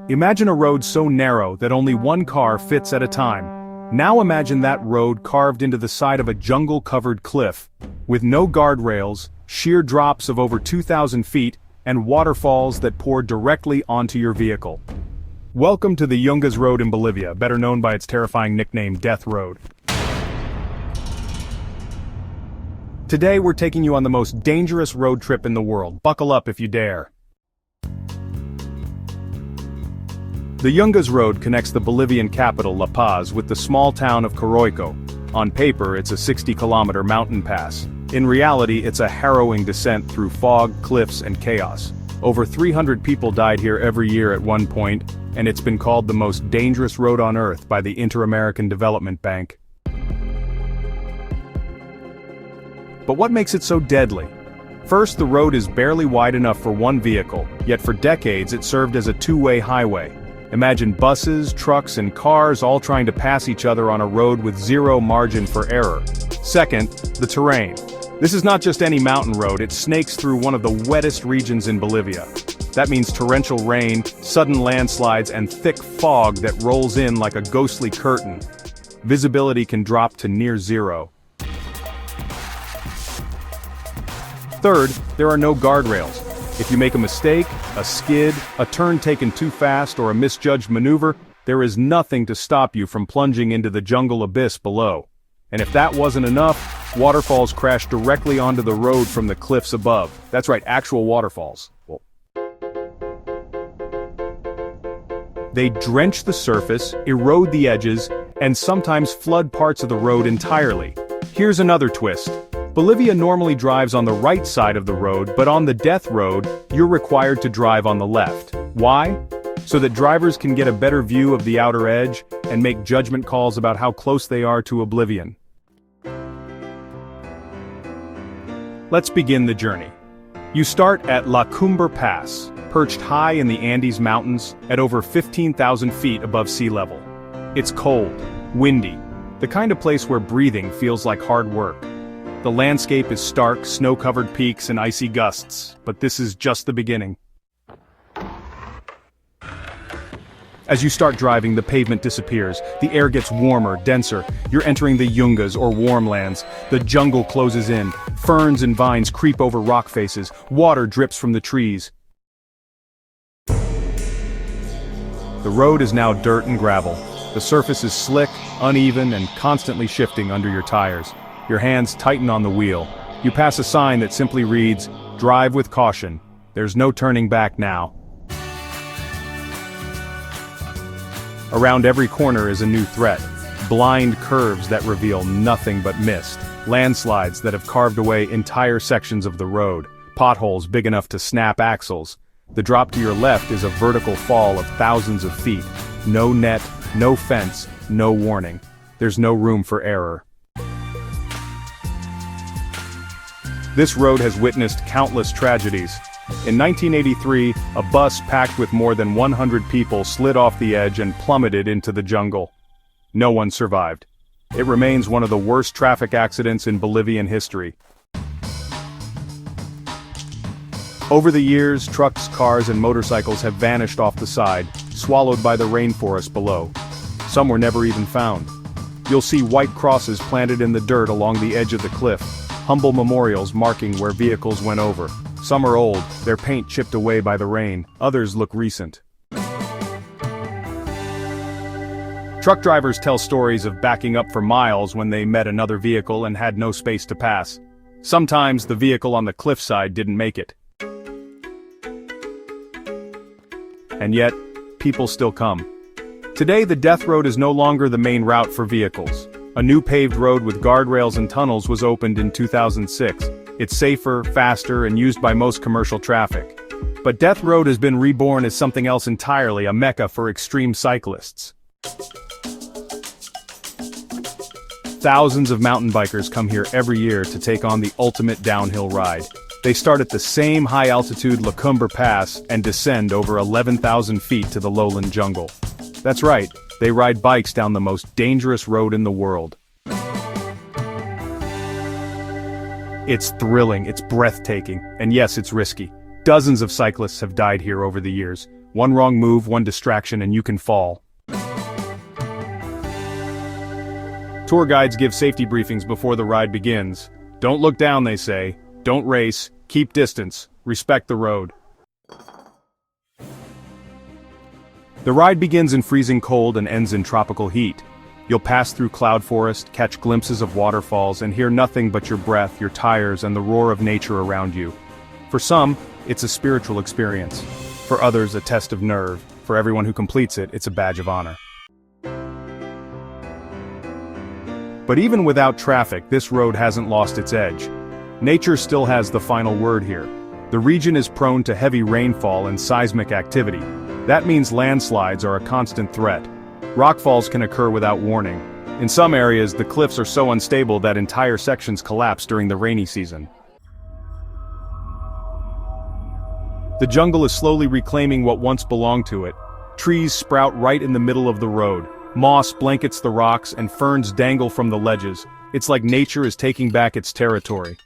Imagine a road so narrow that only one car fits at a time. Now imagine that road carved into the side of a jungle-covered cliff, with no guardrails, sheer drops of over 2,000 feet, and waterfalls that pour directly onto your vehicle. Welcome to the Yungas Road in Bolivia, better known by its terrifying nickname Death Road. Today we're taking you on the most dangerous road trip in the world. Buckle up if you dare. The Yungas Road connects the Bolivian capital La Paz with the small town of Coroico. On paper, it's a 60-kilometer mountain pass. In reality, it's a harrowing descent through fog, cliffs, and chaos. Over 300 people died here every year at one point, and it's been called the most dangerous road on Earth by the Inter-American Development Bank. But what makes it so deadly? First, the road is barely wide enough for one vehicle, yet for decades it served as a two-way highway. Imagine buses, trucks, and cars all trying to pass each other on a road with zero margin for error. Second, the terrain. This is not just any mountain road, it snakes through one of the wettest regions in Bolivia. That means torrential rain, sudden landslides, and thick fog that rolls in like a ghostly curtain. Visibility can drop to near zero. Third, there are no guardrails. If you make a mistake, a skid, a turn taken too fast, or a misjudged maneuver, there is nothing to stop you from plunging into the jungle abyss below. And if that wasn't enough, waterfalls crash directly onto the road from the cliffs above. That's right, actual waterfalls. They drench the surface, erode the edges, and sometimes flood parts of the road entirely. Here's another twist. Bolivia normally drives on the right side of the road, but on the Death Road, you're required to drive on the left. Why? So that drivers can get a better view of the outer edge and make judgment calls about how close they are to oblivion. Let's begin the journey. You start at La Cumbre Pass, perched high in the Andes Mountains at over 15,000 feet above sea level. It's cold, windy, the kind of place where breathing feels like hard work. The landscape is stark, snow-covered peaks and icy gusts, but this is just the beginning. As you start driving, the pavement disappears, the air gets warmer, denser, you're entering the Yungas or warm lands, the jungle closes in, ferns and vines creep over rock faces, water drips from the trees. The road is now dirt and gravel. The surface is slick, uneven, and constantly shifting under your tires. Your hands tighten on the wheel. You pass a sign that simply reads, "Drive with caution. There's no turning back now." Around every corner is a new threat. Blind curves that reveal nothing but mist. Landslides that have carved away entire sections of the road. Potholes big enough to snap axles. The drop to your left is a vertical fall of thousands of feet. No net, no fence, no warning. There's no room for error. This road has witnessed countless tragedies. In 1983, a bus packed with more than 100 people slid off the edge and plummeted into the jungle. No one survived. It remains one of the worst traffic accidents in Bolivian history. Over the years, trucks, cars, and motorcycles have vanished off the side, swallowed by the rainforest below. Some were never even found. You'll see white crosses planted in the dirt along the edge of the cliff. Humble memorials marking where vehicles went over. Some are old, their paint chipped away by the rain, others look recent. Truck drivers tell stories of backing up for miles when they met another vehicle and had no space to pass. Sometimes the vehicle on the cliffside didn't make it. And yet, people still come. Today, the Death Road is no longer the main route for vehicles. A new paved road with guardrails and tunnels was opened in 2006. It's safer, faster, and used by most commercial traffic. But Death Road has been reborn as something else entirely, a mecca for extreme cyclists. Thousands of mountain bikers come here every year to take on the ultimate downhill ride. They start at the same high-altitude La Cumbre Pass and descend over 11,000 feet to the lowland jungle. That's right, they ride bikes down the most dangerous road in the world. It's thrilling, it's breathtaking, and yes, it's risky. Dozens of cyclists have died here over the years. One wrong move, one distraction, and you can fall. Tour guides give safety briefings before the ride begins. Don't look down, they say. Don't race. Keep distance. Respect the road. The ride begins in freezing cold and ends in tropical heat. You'll pass through cloud forest, catch glimpses of waterfalls, and hear nothing but your breath, your tires, and the roar of nature around you. For some, it's a spiritual experience. For others, a test of nerve. For everyone who completes it, it's a badge of honor. But even without traffic, this road hasn't lost its edge. Nature still has the final word here. The region is prone to heavy rainfall and seismic activity. That means landslides are a constant threat. Rockfalls can occur without warning. In some areas, the cliffs are so unstable that entire sections collapse during the rainy season. The jungle is slowly reclaiming what once belonged to it. Trees sprout right in the middle of the road. Moss blankets the rocks and ferns dangle from the ledges. It's like nature is taking back its territory.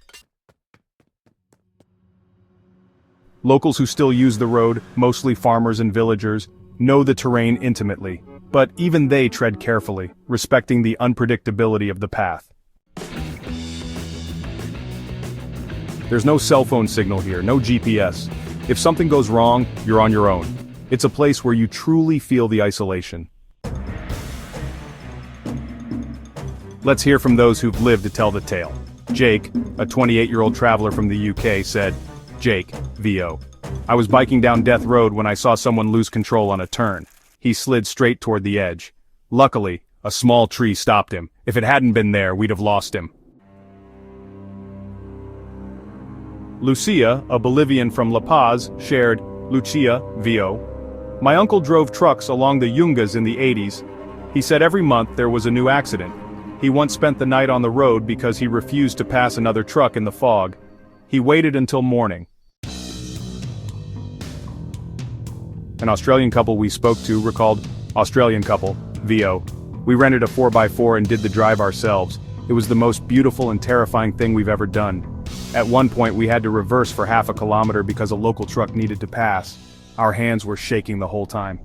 Locals who still use the road, mostly farmers and villagers, know the terrain intimately. But even they tread carefully, respecting the unpredictability of the path. There's no cell phone signal here, no GPS. If something goes wrong, you're on your own. It's a place where you truly feel the isolation. Let's hear from those who've lived to tell the tale. Jake, a 28-year-old traveler from the UK, said, Jake, VO. I was biking down Death Road when I saw someone lose control on a turn. He slid straight toward the edge. Luckily, a small tree stopped him. If it hadn't been there, we'd have lost him. Lucia, a Bolivian from La Paz, shared, Lucia, VO. My uncle drove trucks along the Yungas in the 80s. He said every month there was a new accident. He once spent the night on the road because he refused to pass another truck in the fog. He waited until morning. An Australian couple we spoke to recalled, Australian couple, VO. We rented a 4x4 and did the drive ourselves. It was the most beautiful and terrifying thing we've ever done. At one point we had to reverse for half a kilometer because a local truck needed to pass. Our hands were shaking the whole time.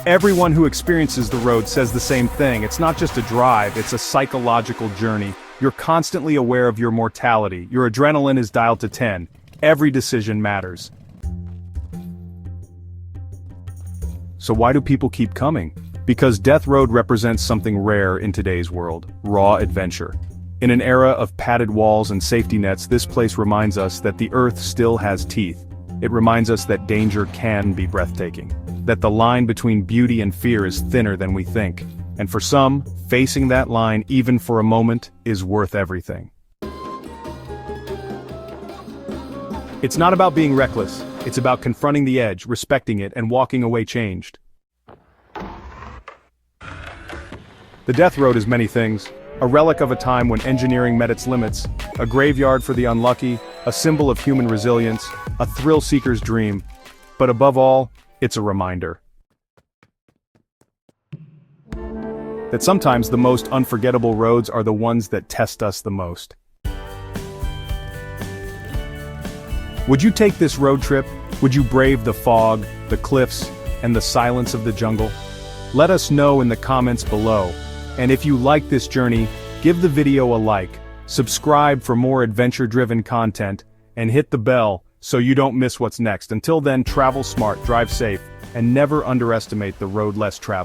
Everyone who experiences the road says the same thing. It's not just a drive, it's a psychological journey. You're constantly aware of your mortality. Your adrenaline is dialed to 10. Every decision matters. So why do people keep coming? Because Death Road represents something rare in today's world, raw adventure. In an era of padded walls and safety nets, this place reminds us that the earth still has teeth. It reminds us that danger can be breathtaking. That the line between beauty and fear is thinner than we think. And for some, facing that line even for a moment is worth everything. It's not about being reckless, it's about confronting the edge, respecting it, and walking away changed. The Death Road is many things. A relic of a time when engineering met its limits, a graveyard for the unlucky, a symbol of human resilience, a thrill-seeker's dream. But above all, it's a reminder that sometimes the most unforgettable roads are the ones that test us the most. Would you take this road trip? Would you brave the fog, the cliffs, and the silence of the jungle? Let us know in the comments below. And if you like this journey, give the video a like, subscribe for more adventure-driven content, and hit the bell so you don't miss what's next. Until then, travel smart, drive safe, and never underestimate the road less traveled.